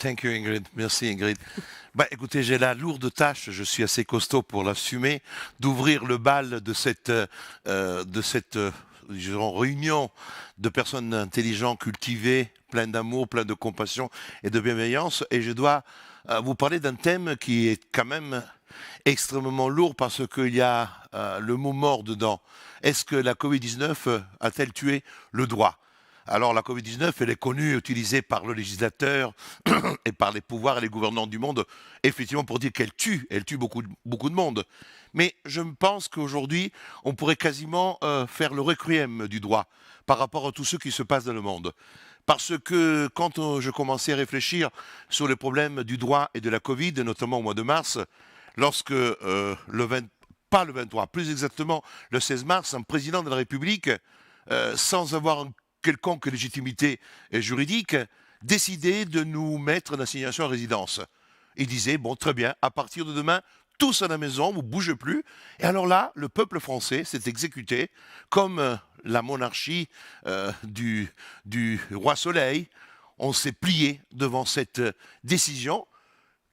Thank you, Ingrid. Merci, Ingrid. Bah, écoutez, j'ai la lourde tâche, je suis assez costaud pour l'assumer, d'ouvrir le bal de cette disons, réunion de personnes intelligentes, cultivées, pleines d'amour, pleines de compassion et de bienveillance. Et je dois vous parler d'un thème qui est quand même extrêmement lourd parce qu'il y a le mot mort dedans. Est-ce que la Covid-19 a-t-elle tué le droit? Alors la Covid-19, elle est connue, utilisée par le législateur et par les pouvoirs et les gouvernants du monde, effectivement pour dire qu'elle tue beaucoup, beaucoup de monde. Mais je pense qu'aujourd'hui, on pourrait quasiment faire le requiem du droit par rapport à tout ce qui se passe dans le monde. Parce que quand je commençais à réfléchir sur les problèmes du droit et de la Covid, notamment au mois de mars, lorsque pas le 23, plus exactement le 16 mars, un président de la République, sans avoir une quelconque légitimité juridique, décidait de nous mettre en assignation à résidence. Il disait, bon, très bien, à partir de demain, tous à la maison, vous ne bougez plus. Et alors là, le peuple français s'est exécuté comme la monarchie du roi Soleil. On s'est plié devant cette décision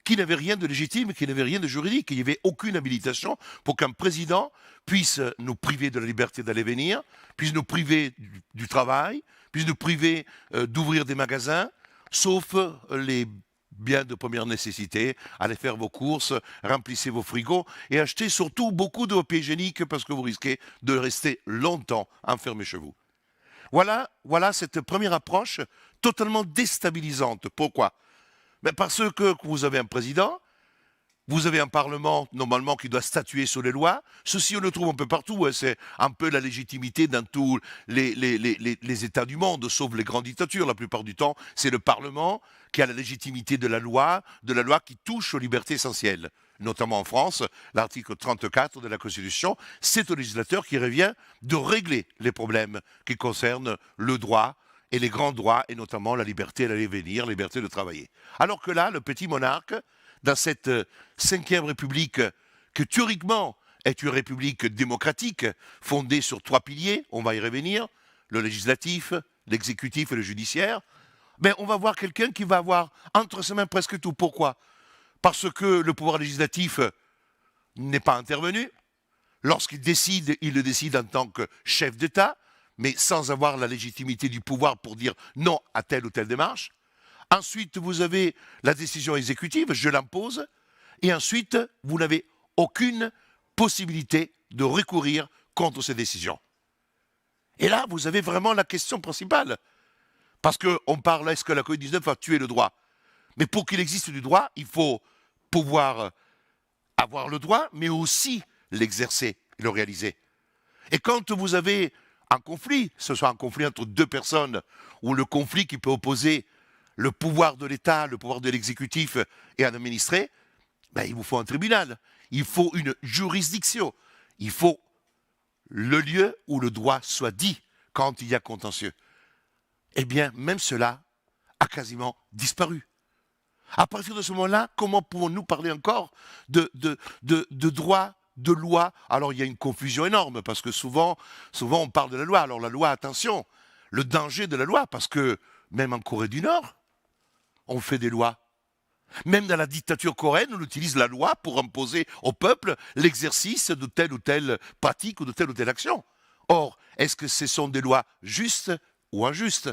qui n'avait rien de légitime, qui n'avait rien de juridique. Il n'y avait aucune habilitation pour qu'un président puisse nous priver de la liberté d'aller venir, puisse nous priver du travail, puisse nous priver d'ouvrir des magasins, sauf les biens de première nécessité, allez faire vos courses, remplissez vos frigos et achetez surtout beaucoup de papier hygiénique parce que vous risquez de rester longtemps enfermé chez vous. Voilà cette première approche totalement déstabilisante. Pourquoi? Ben parce que vous avez un président, vous avez un Parlement, normalement, qui doit statuer sur les lois. Ceci, on le trouve un peu partout. Hein. C'est un peu la légitimité dans tous les États du monde, sauf les grandes dictatures. La plupart du temps, c'est le Parlement qui a la légitimité de la loi qui touche aux libertés essentielles. Notamment en France, l'article 34 de la Constitution, c'est au législateur qui revient de régler les problèmes qui concernent le droit, et les grands droits, et notamment la liberté d'aller venir, la liberté de travailler. Alors que là, le petit monarque, dans cette 5e République, que théoriquement est une république démocratique, fondée sur 3 piliers, on va y revenir, le législatif, l'exécutif et le judiciaire, ben on va voir quelqu'un qui va avoir entre ses mains presque tout. Pourquoi? Parce que le pouvoir législatif n'est pas intervenu. Lorsqu'il décide, il le décide en tant que chef d'État, mais sans avoir la légitimité du pouvoir pour dire non à telle ou telle démarche. Ensuite, vous avez la décision exécutive, je l'impose, et ensuite, vous n'avez aucune possibilité de recourir contre ces décisions. Et là, vous avez vraiment la question principale. Parce qu'on parle, est-ce que la Covid-19 va tuer le droit? Mais pour qu'il existe du droit, il faut pouvoir avoir le droit, mais aussi l'exercer et le réaliser. Et quand vous avez un conflit, ce soit un conflit entre 2 personnes, ou le conflit qui peut opposer le pouvoir de l'État, le pouvoir de l'exécutif et un administré, ben, il vous faut un tribunal, il faut une juridiction, il faut le lieu où le droit soit dit quand il y a contentieux. Eh bien, même cela a quasiment disparu. À partir de ce moment-là, comment pouvons-nous parler encore de droit, de loi? Alors il y a une confusion énorme, parce que souvent on parle de la loi. Alors la loi, attention, le danger de la loi, parce que même en Corée du Nord, on fait des lois. Même dans la dictature coréenne, on utilise la loi pour imposer au peuple l'exercice de telle ou telle pratique ou de telle ou telle action. Or, est-ce que ce sont des lois justes ou injustes?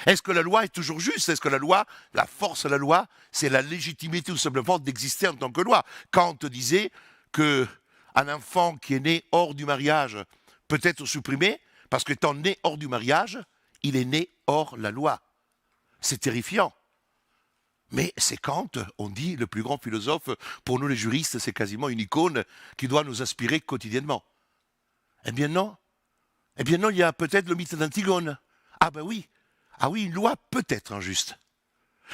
Est-ce que la loi est toujours juste? Est-ce que la loi, la force de la loi, c'est la légitimité tout simplement d'exister en tant que loi? Kant disait qu'un enfant qui est né hors du mariage peut être supprimé parce qu'étant né hors du mariage, il est né hors la loi. C'est terrifiant. Mais c'est Kant, on dit, le plus grand philosophe. Pour nous les juristes, c'est quasiment une icône qui doit nous inspirer quotidiennement. Eh bien non. Eh bien non, il y a peut-être le mythe d'Antigone. Ah ben oui. Ah oui, une loi peut être injuste.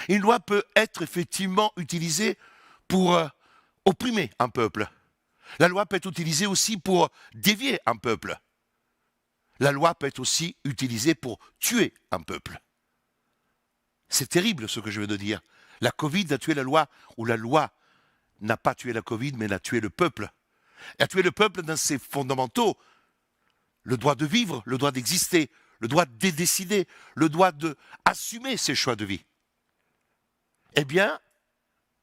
Une loi peut être effectivement utilisée pour opprimer un peuple. La loi peut être utilisée aussi pour dévier un peuple. La loi peut être aussi utilisée pour tuer un peuple. C'est terrible ce que je veux de dire. La Covid a tué la loi, ou la loi n'a pas tué la Covid, mais elle a tué le peuple. Elle a tué le peuple dans ses fondamentaux. Le droit de vivre, le droit d'exister, le droit de décider, le droit d'assumer ses choix de vie. eh bien,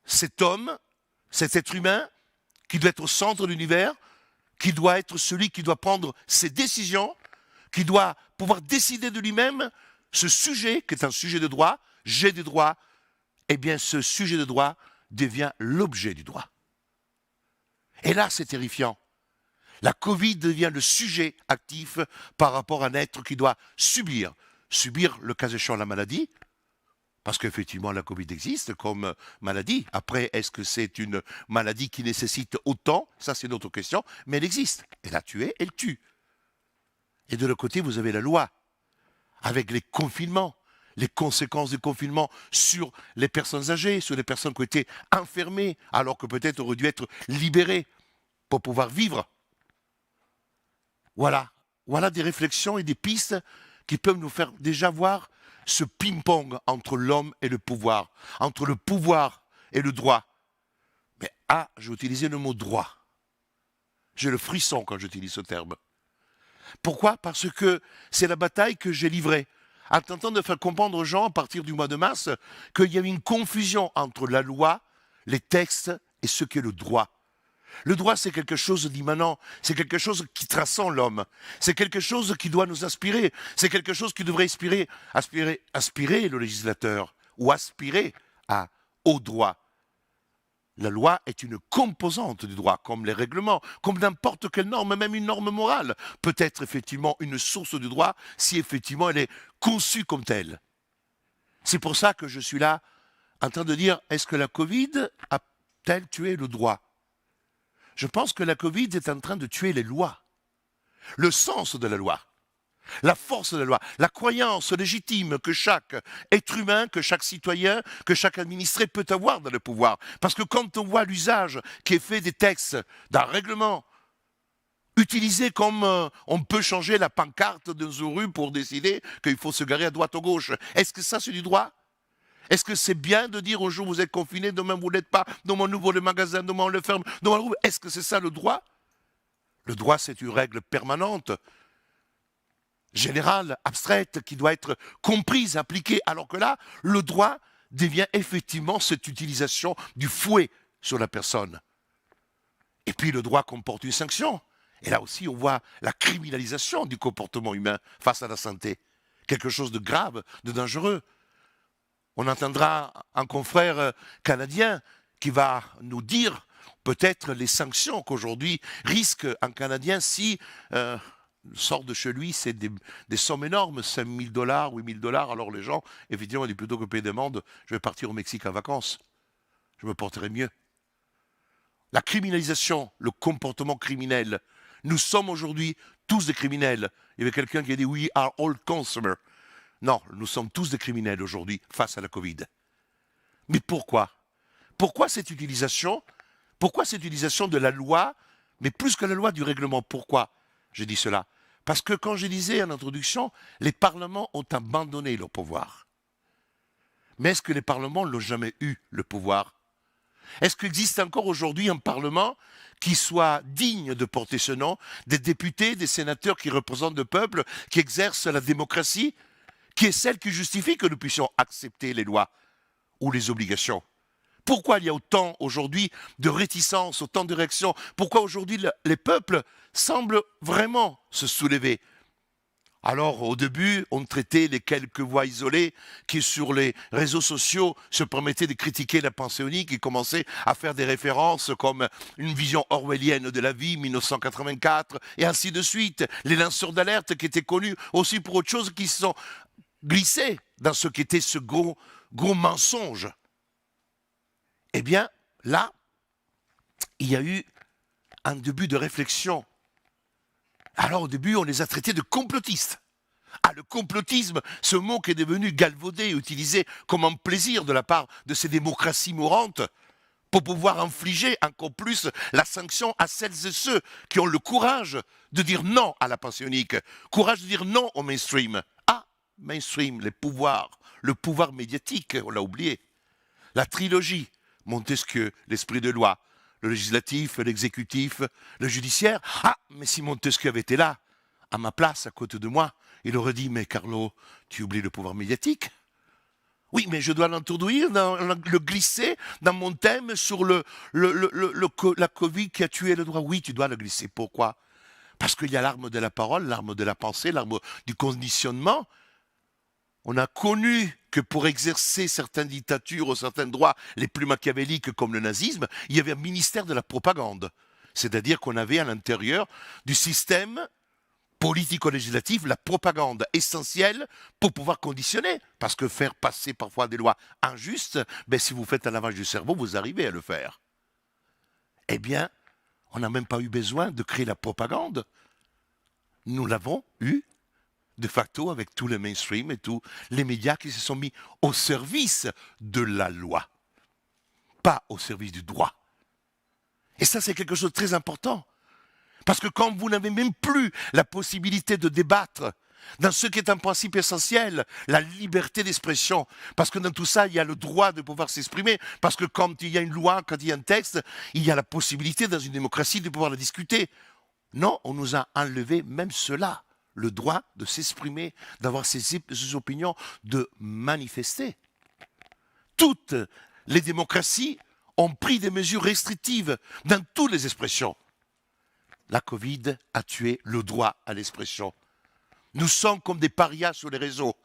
cet homme, cet être humain, qui doit être au centre de l'univers, qui doit être celui qui doit prendre ses décisions, qui doit pouvoir décider de lui-même, ce sujet, qui est un sujet de droit, j'ai des droits, eh bien ce sujet de droit devient l'objet du droit. Et là, c'est terrifiant. La Covid devient le sujet actif par rapport à un être qui doit subir le cas échéant la maladie, parce qu'effectivement la Covid existe comme maladie. Après, est-ce que c'est une maladie qui nécessite autant? Ça, c'est une autre question, mais elle existe. Elle a tué, elle tue. Et de l'autre côté, vous avez la loi, avec les confinements, les conséquences des confinements sur les personnes âgées, sur les personnes qui ont été enfermées, alors que peut-être auraient dû être libérées pour pouvoir vivre. Voilà des réflexions et des pistes qui peuvent nous faire déjà voir ce ping-pong entre l'homme et le pouvoir, entre le pouvoir et le droit. Mais j'ai utilisé le mot droit. J'ai le frisson quand j'utilise ce terme. Pourquoi? Parce que c'est la bataille que j'ai livrée, en tentant de faire comprendre aux gens, à partir du mois de mars, qu'il y avait une confusion entre la loi, les textes et ce qu'est le droit. Le droit, c'est quelque chose d'immanent, c'est quelque chose qui transcende l'homme, c'est quelque chose qui doit nous inspirer, c'est quelque chose qui devrait aspirer le législateur, ou aspirer au droit. La loi est une composante du droit, comme les règlements, comme n'importe quelle norme, même une norme morale, peut être effectivement une source du droit si effectivement elle est conçue comme telle. C'est pour ça que je suis là en train de dire, est-ce que la Covid a-t-elle tué le droit? Je pense que la Covid est en train de tuer les lois, le sens de la loi, la force de la loi, la croyance légitime que chaque être humain, que chaque citoyen, que chaque administré peut avoir dans le pouvoir. Parce que quand on voit l'usage qui est fait des textes, d'un règlement, utilisé comme on peut changer la pancarte d'une rue pour décider qu'il faut se garer à droite ou à gauche, est-ce que ça c'est du droit? Est-ce que c'est bien de dire un jour vous êtes confiné, demain vous ne l'êtes pas, demain on ouvre le magasin, demain on le ferme, demain on ouvre? Est-ce que c'est ça le droit? Le droit c'est une règle permanente, générale, abstraite, qui doit être comprise, appliquée, alors que là, le droit devient effectivement cette utilisation du fouet sur la personne. Et puis le droit comporte une sanction. Et là aussi, on voit la criminalisation du comportement humain face à la santé. Quelque chose de grave, de dangereux. On entendra un confrère canadien qui va nous dire peut-être les sanctions qu'aujourd'hui risque un Canadien si sort de chez lui, c'est des sommes énormes, 5 000 $, 8 000 $. Alors les gens, évidemment, disent plutôt que payer des amendes, je vais partir au Mexique en vacances. Je me porterai mieux. La criminalisation, le comportement criminel. Nous sommes aujourd'hui tous des criminels. Il y avait quelqu'un qui a dit « We are all consumers ». Non, nous sommes tous des criminels aujourd'hui face à la Covid. Mais pourquoi? Pourquoi cette utilisation? Pourquoi cette utilisation de la loi, mais plus que la loi, du règlement? Pourquoi je dis cela? Parce que quand je disais en introduction, les parlements ont abandonné leur pouvoir. Mais est-ce que les parlements n'ont jamais eu le pouvoir? Est-ce qu'il existe encore aujourd'hui un parlement qui soit digne de porter ce nom, des députés, des sénateurs qui représentent le peuple, qui exercent la démocratie, qui est celle qui justifie que nous puissions accepter les lois ou les obligations? Pourquoi il y a autant aujourd'hui de réticence, autant de réactions? Pourquoi aujourd'hui les peuples semblent vraiment se soulever? Alors au début, on traitait les quelques voix isolées qui sur les réseaux sociaux se permettaient de critiquer la pensée unique et commençaient à faire des références comme une vision orwellienne de la vie, 1984, et ainsi de suite. Les lanceurs d'alerte qui étaient connus aussi pour autre chose, qui se sont glissés dans ce qui était ce gros mensonge. Eh bien, là, il y a eu un début de réflexion. Alors au début, on les a traités de complotistes. Le complotisme, ce mot qui est devenu galvaudé, utilisé comme un plaisir de la part de ces démocraties mourantes, pour pouvoir infliger encore plus la sanction à celles et ceux qui ont le courage de dire non à la pensée unique, courage de dire non au mainstream. Mainstream, le pouvoir médiatique, on l'a oublié. La trilogie, Montesquieu, l'esprit de loi, le législatif, l'exécutif, le judiciaire. Mais si Montesquieu avait été là, à ma place, à côté de moi, il aurait dit « Mais Carlo, tu oublies le pouvoir médiatique ?» Oui, mais je dois l'introduire, le glisser dans mon thème sur la Covid qui a tué le droit. Oui, tu dois le glisser. Pourquoi? Parce qu'il y a l'arme de la parole, l'arme de la pensée, l'arme du conditionnement. On a connu que pour exercer certaines dictatures ou certains droits les plus machiavéliques comme le nazisme, il y avait un ministère de la propagande. C'est-à-dire qu'on avait à l'intérieur du système politico-législatif la propagande essentielle pour pouvoir conditionner. Parce que faire passer parfois des lois injustes, ben si vous faites un lavage du cerveau, vous arrivez à le faire. Eh bien, on n'a même pas eu besoin de créer la propagande. Nous l'avons eu de facto avec tout le mainstream et tous les médias qui se sont mis au service de la loi, pas au service du droit. Et ça, c'est quelque chose de très important. Parce que quand vous n'avez même plus la possibilité de débattre dans ce qui est un principe essentiel, la liberté d'expression, parce que dans tout ça, il y a le droit de pouvoir s'exprimer, parce que quand il y a une loi, quand il y a un texte, il y a la possibilité dans une démocratie de pouvoir la discuter. Non, on nous a enlevé même cela, le droit de s'exprimer, d'avoir ses opinions, de manifester. Toutes les démocraties ont pris des mesures restrictives dans toutes les expressions. La Covid a tué le droit à l'expression. Nous sommes comme des parias sur les réseaux,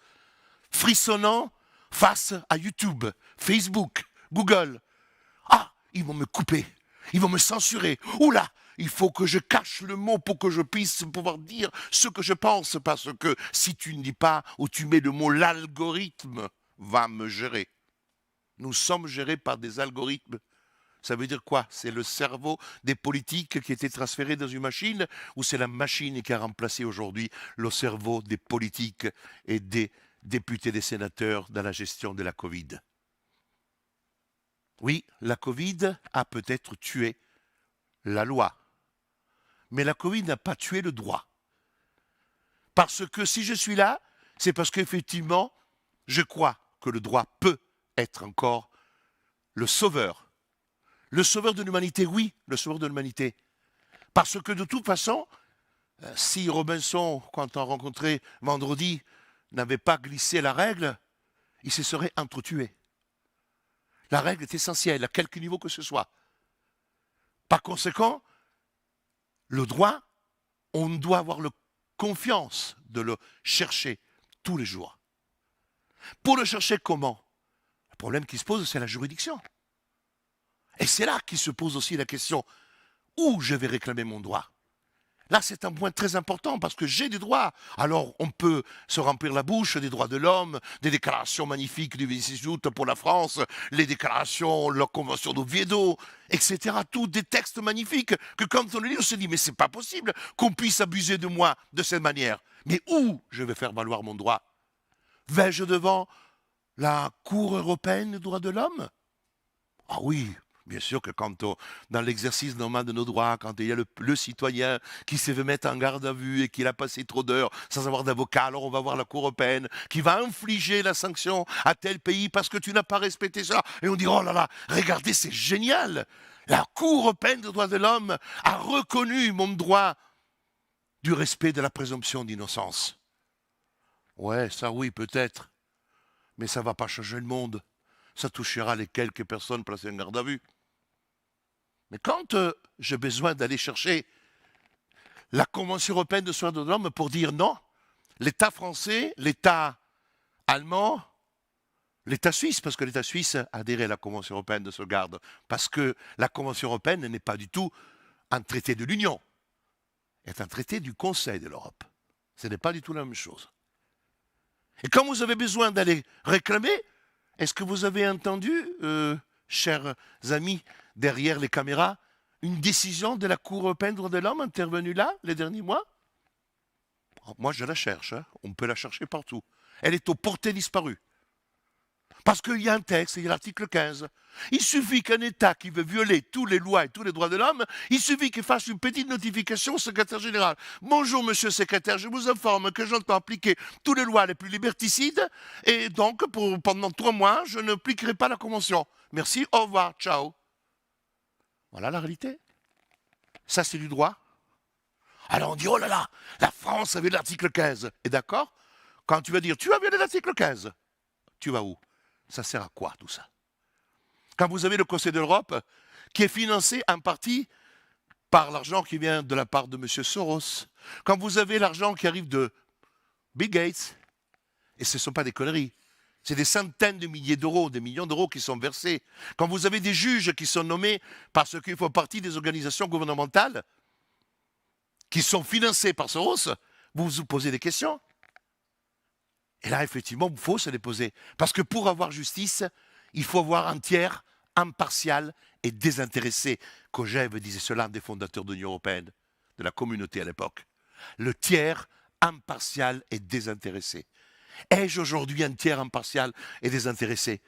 frissonnant face à YouTube, Facebook, Google. Ah, ils vont me couper, ils vont me censurer. Oula, il faut que je cache le mot pour que je puisse pouvoir dire ce que je pense, parce que si tu ne dis pas ou tu mets le mot, l'algorithme va me gérer. Nous sommes gérés par des algorithmes. Ça veut dire quoi? C'est le cerveau des politiques qui a été transféré dans une machine, ou c'est la machine qui a remplacé aujourd'hui le cerveau des politiques et des députés, des sénateurs dans la gestion de la Covid? Oui, la Covid a peut-être tué la loi, mais la Covid n'a pas tué le droit. Parce que si je suis là, c'est parce qu'effectivement, je crois que le droit peut être encore le sauveur. Le sauveur de l'humanité, oui, le sauveur de l'humanité. Parce que de toute façon, si Robinson, quand on rencontrait vendredi, n'avait pas glissé la règle, il se serait entretué. La règle est essentielle, à quelque niveau que ce soit. Par conséquent, le droit, on doit avoir la confiance de le chercher tous les jours. Pour le chercher comment? Le problème qui se pose, c'est la juridiction. Et c'est là qu'il se pose aussi la question, où je vais réclamer mon droit? Là, c'est un point très important parce que j'ai des droits. Alors, on peut se remplir la bouche des droits de l'homme, des déclarations magnifiques du 26 août pour la France, les déclarations, la convention d'Oviedo, etc. Tous des textes magnifiques que quand on les lit, on se dit, mais c'est pas possible qu'on puisse abuser de moi de cette manière. Mais où je vais faire valoir mon droit? Vais-je devant la Cour européenne des droits de l'homme? Ah oui, bien sûr que dans l'exercice normal de nos droits, quand il y a le citoyen qui se veut mettre en garde à vue et qu'il a passé trop d'heures sans avoir d'avocat, alors on va voir la Cour européenne qui va infliger la sanction à tel pays parce que tu n'as pas respecté cela. Et on dit, oh là là, regardez, c'est génial. La Cour européenne des droits de l'homme a reconnu mon droit du respect de la présomption d'innocence. Ouais, ça oui, peut-être. Mais ça ne va pas changer le monde. Ça touchera les quelques personnes placées en garde à vue. Mais quand j'ai besoin d'aller chercher la Convention européenne des droits de l'homme pour dire non, l'État français, l'État allemand, l'État suisse, parce que l'État suisse a adhéré à la Convention européenne de sauvegarde, parce que la Convention européenne n'est pas du tout un traité de l'Union, c'est un traité du Conseil de l'Europe. Ce n'est pas du tout la même chose. Et quand vous avez besoin d'aller réclamer, est-ce que vous avez entendu, chers amis, derrière les caméras, une décision de la Cour européenne des droits de l'homme intervenue là, les derniers mois? Moi, je la cherche. Hein. On peut la chercher partout. Elle est aux portées disparues. Parce qu'il y a un texte, il y a l'article 15. Il suffit qu'un État qui veut violer toutes les lois et tous les droits de l'homme, il suffit qu'il fasse une petite notification au secrétaire général. Bonjour, monsieur le secrétaire, je vous informe que j'entends appliquer toutes les lois les plus liberticides et donc, pendant 3 mois, je n'appliquerai pas la convention. Merci, au revoir, ciao. Voilà la réalité. Ça, c'est du droit. Alors on dit, oh là là, la France avait l'article 15. Et d'accord, quand tu vas dire, tu as violé l'article 15, tu vas où? Ça sert à quoi tout ça? Quand vous avez le Conseil de l'Europe qui est financé en partie par l'argent qui vient de la part de M. Soros, quand vous avez l'argent qui arrive de Bill Gates, et ce ne sont pas des conneries, c'est des centaines de milliers d'euros, des millions d'euros qui sont versés, quand vous avez des juges qui sont nommés parce qu'ils font partie des organisations gouvernementales, qui sont financés par Soros, vous vous posez des questions. Et là, effectivement, il faut se les poser. Parce que pour avoir justice, il faut avoir un tiers impartial et désintéressé. Kojève disait cela, un des fondateurs de l'Union européenne, de la communauté à l'époque. Le tiers impartial et désintéressé. Ai-je aujourd'hui un tiers impartial et désintéressé?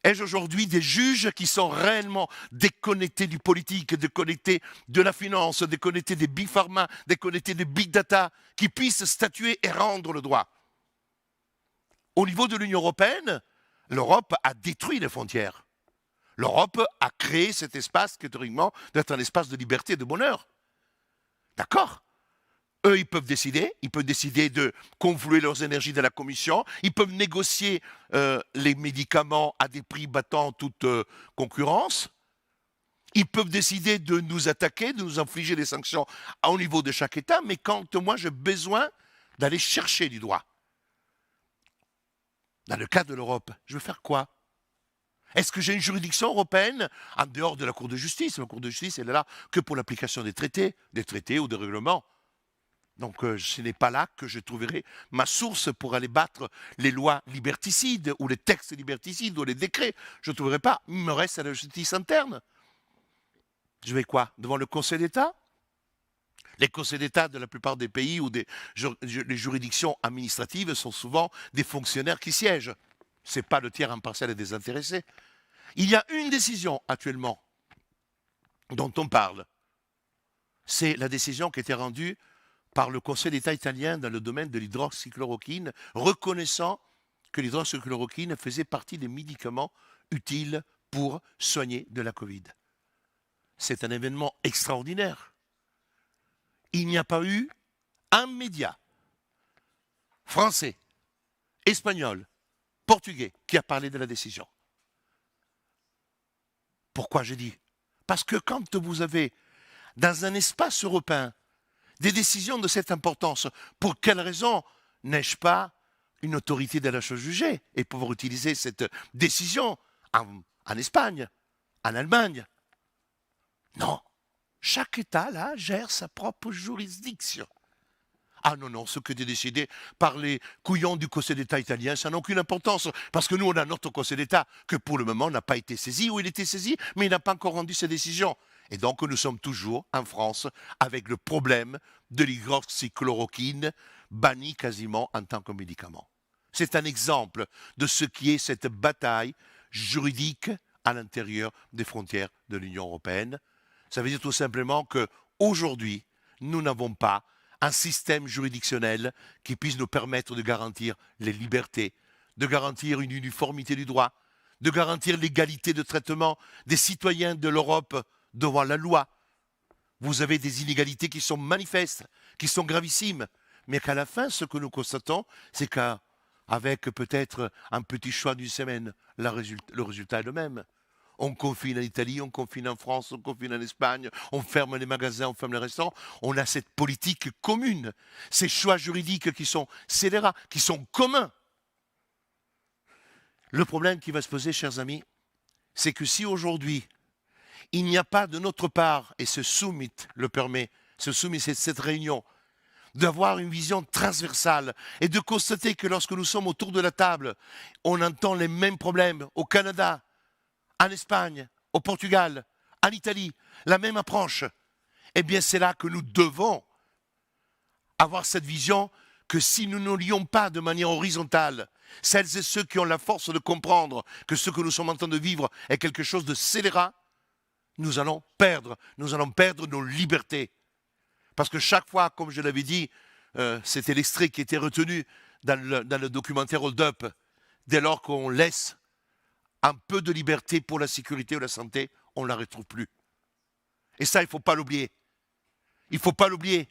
Ai-je aujourd'hui des juges qui sont réellement déconnectés du politique, déconnectés de la finance, déconnectés des big pharma, déconnectés des big data, qui puissent statuer et rendre le droit? Au niveau de l'Union européenne, l'Europe a détruit les frontières. L'Europe a créé cet espace qui, théoriquement, doit être un espace de liberté et de bonheur. D'accord? Eux, ils peuvent décider de confluer leurs énergies dans la Commission, ils peuvent négocier les médicaments à des prix battant toute concurrence, ils peuvent décider de nous attaquer, de nous infliger des sanctions au niveau de chaque État, mais quand moi j'ai besoin d'aller chercher du droit, dans le cas de l'Europe, je veux faire quoi? Est-ce que j'ai une juridiction européenne en dehors de la Cour de justice? La Cour de justice, elle est là que pour l'application des traités ou des règlements. Donc ce n'est pas là que je trouverai ma source pour aller battre les lois liberticides ou les textes liberticides ou les décrets. Je ne trouverai pas. Il me reste à la justice interne. Je vais quoi? Devant le Conseil d'État? Les conseils d'État de la plupart des pays où les juridictions administratives sont souvent des fonctionnaires qui siègent. Ce n'est pas le tiers impartial et désintéressé. Il y a une décision actuellement dont on parle. C'est la décision qui a été rendue par le Conseil d'État italien dans le domaine de l'hydroxychloroquine, reconnaissant que l'hydroxychloroquine faisait partie des médicaments utiles pour soigner de la Covid. C'est un événement extraordinaire. Il n'y a pas eu un média français, espagnol, portugais qui a parlé de la décision. Pourquoi je dis? Parce que quand vous avez, dans un espace européen, des décisions de cette importance, pour quelle raison n'ai-je pas une autorité de la chose jugée et pouvoir utiliser cette décision en Espagne, en Allemagne? Non. Chaque État, là, gère sa propre juridiction. Ah non, non, ce que est décidé par les couillons du Conseil d'État italien, ça n'a aucune importance. Parce que nous, on a notre Conseil d'État, que pour le moment n'a pas été saisi, ou il était saisi, mais il n'a pas encore rendu ses décisions. Et donc, nous sommes toujours, en France, avec le problème de l'hydroxychloroquine, banni quasiment en tant que médicament. C'est un exemple de ce qui est cette bataille juridique à l'intérieur des frontières de l'Union européenne. Ça veut dire tout simplement qu'aujourd'hui, nous n'avons pas un système juridictionnel qui puisse nous permettre de garantir les libertés, de garantir une uniformité du droit, de garantir l'égalité de traitement des citoyens de l'Europe devant la loi. Vous avez des inégalités qui sont manifestes, qui sont gravissimes, mais qu'à la fin, ce que nous constatons, c'est qu'avec peut-être un petit choix d'une semaine, le résultat est le même. On confine en Italie, on confine en France, on confine en Espagne, on ferme les magasins, on ferme les restaurants. On a cette politique commune, ces choix juridiques qui sont scélérats, qui sont communs. Le problème qui va se poser, chers amis, c'est que si aujourd'hui, il n'y a pas de notre part, et ce summit le permet, cette réunion, d'avoir une vision transversale et de constater que lorsque nous sommes autour de la table, on entend les mêmes problèmes au Canada, en Espagne, au Portugal, en Italie, la même approche, eh bien c'est là que nous devons avoir cette vision que si nous ne lions pas de manière horizontale celles et ceux qui ont la force de comprendre que ce que nous sommes en train de vivre est quelque chose de scélérat, nous allons perdre nos libertés. Parce que chaque fois, comme je l'avais dit, c'était l'extrait qui était retenu dans le documentaire Hold Up, dès lors qu'on laisse un peu de liberté pour la sécurité ou la santé, on ne la retrouve plus. Et ça, il ne faut pas l'oublier. Il ne faut pas l'oublier.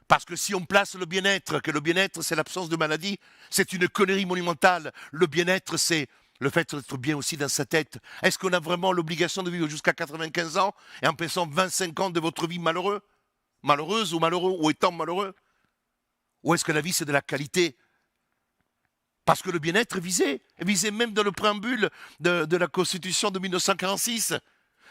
Parce que si on place le bien-être, que le bien-être c'est l'absence de maladie, c'est une connerie monumentale. Le bien-être c'est le fait d'être bien aussi dans sa tête. Est-ce qu'on a vraiment l'obligation de vivre jusqu'à 95 ans et en passant 25 ans de votre vie malheureux, malheureuse ou malheureux, ou étant malheureux? Ou est-ce que la vie c'est de la qualité? Parce que le bien-être est visé même dans le préambule de la Constitution de 1946.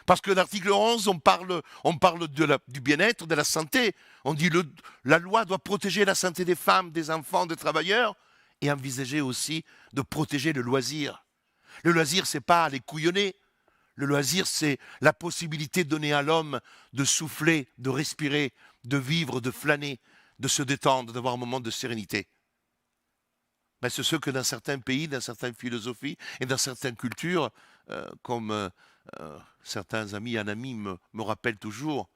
Parce que l'article 11, on parle du bien-être, de la santé. On dit que la loi doit protéger la santé des femmes, des enfants, des travailleurs, et envisager aussi de protéger le loisir. Le loisir, c'est pas aller couillonner. Le loisir, c'est la possibilité donnée à l'homme de souffler, de respirer, de vivre, de flâner, de se détendre, d'avoir un moment de sérénité. Ben, c'est ce que dans certains pays, dans certaines philosophies et dans certaines cultures, comme certains amis, un ami me rappelle toujours,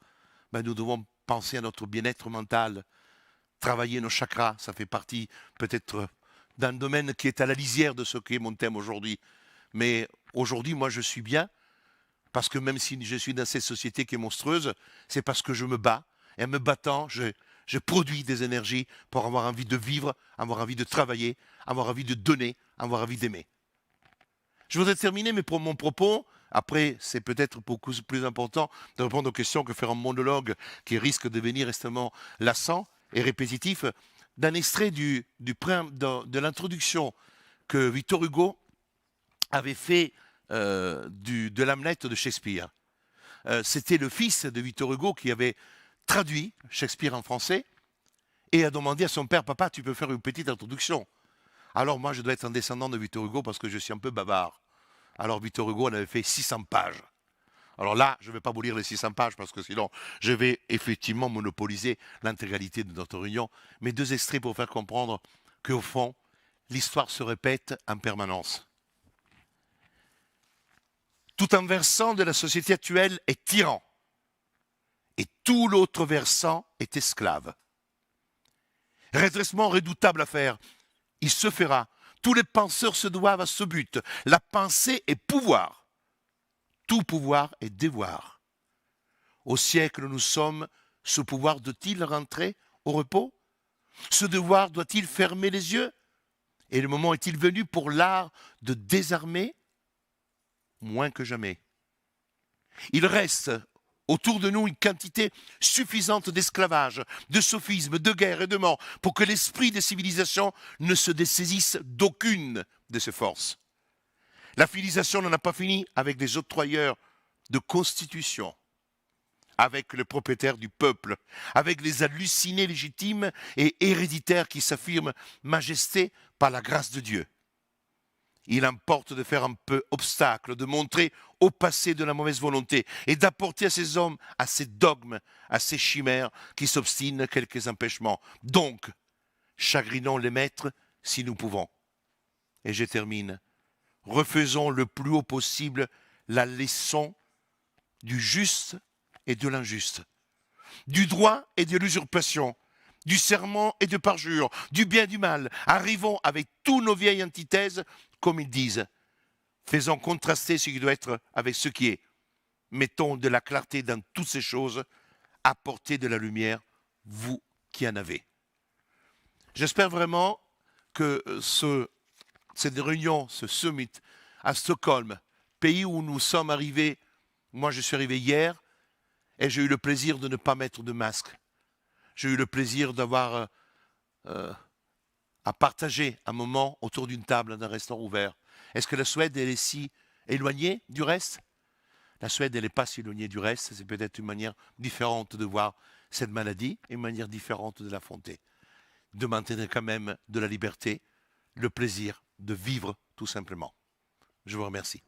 ben, nous devons penser à notre bien-être mental, travailler nos chakras, ça fait partie peut-être d'un domaine qui est à la lisière de ce qui est mon thème aujourd'hui. Mais aujourd'hui, moi, je suis bien, parce que même si je suis dans cette société qui est monstrueuse, c'est parce que je me bats, et en me battant, je produis des énergies pour avoir envie de vivre, avoir envie de travailler, avoir envie de donner, avoir envie d'aimer. Je voudrais terminer mon propos. Après, c'est peut-être beaucoup plus important de répondre aux questions que faire un monologue qui risque de devenir extrêmement lassant et répétitif, d'un extrait de l'introduction que Victor Hugo avait fait de l'Hamlet de Shakespeare. C'était le fils de Victor Hugo qui avait traduit Shakespeare en français et a demandé à son père, papa, tu peux faire une petite introduction. Alors moi, je dois être un descendant de Victor Hugo parce que je suis un peu bavard. Alors Victor Hugo en avait fait 600 pages. Alors là, je ne vais pas vous lire les 600 pages parce que sinon, je vais effectivement monopoliser l'intégralité de notre réunion. Mais 2 extraits pour faire comprendre qu'au fond, l'histoire se répète en permanence. Tout un versant de la société actuelle est tyran et tout l'autre versant est esclave. Redressement redoutable à faire, il se fera. Tous les penseurs se doivent à ce but. La pensée est pouvoir. Tout pouvoir est devoir. Au siècle où nous sommes, ce pouvoir doit-il rentrer au repos? Ce devoir doit-il fermer les yeux? Et le moment est-il venu pour l'art de désarmer? Moins que jamais. Il reste autour de nous une quantité suffisante d'esclavage, de sophismes, de guerre et de mort pour que l'esprit des civilisations ne se dessaisisse d'aucune de ses forces. La civilisation n'en a pas fini avec des octroyeurs de constitution, avec les propriétaires du peuple, avec les hallucinés légitimes et héréditaires qui s'affirment majesté par la grâce de Dieu. Il importe de faire un peu obstacle, de montrer au passé de la mauvaise volonté et d'apporter à ces hommes, à ces dogmes, à ces chimères qui s'obstinent quelques empêchements. Donc, chagrinons les maîtres si nous pouvons. Et je termine. Refaisons le plus haut possible la leçon du juste et de l'injuste, du droit et de l'usurpation, du serment et de parjure, du bien et du mal. Arrivons avec tous nos vieilles antithèses, comme ils disent. Faisons contraster ce qui doit être avec ce qui est. Mettons de la clarté dans toutes ces choses. Apportez de la lumière, vous qui en avez. J'espère vraiment que cette réunion, ce summit à Stockholm, pays où nous sommes arrivés, moi je suis arrivé hier, et j'ai eu le plaisir de ne pas mettre de masque. J'ai eu le plaisir d'avoir à partager un moment autour d'une table d'un restaurant ouvert. Est-ce que la Suède, elle est si éloignée du reste? La Suède, elle n'est pas si éloignée du reste. C'est peut-être une manière différente de voir cette maladie et une manière différente de l'affronter. De maintenir quand même de la liberté, le plaisir de vivre tout simplement. Je vous remercie.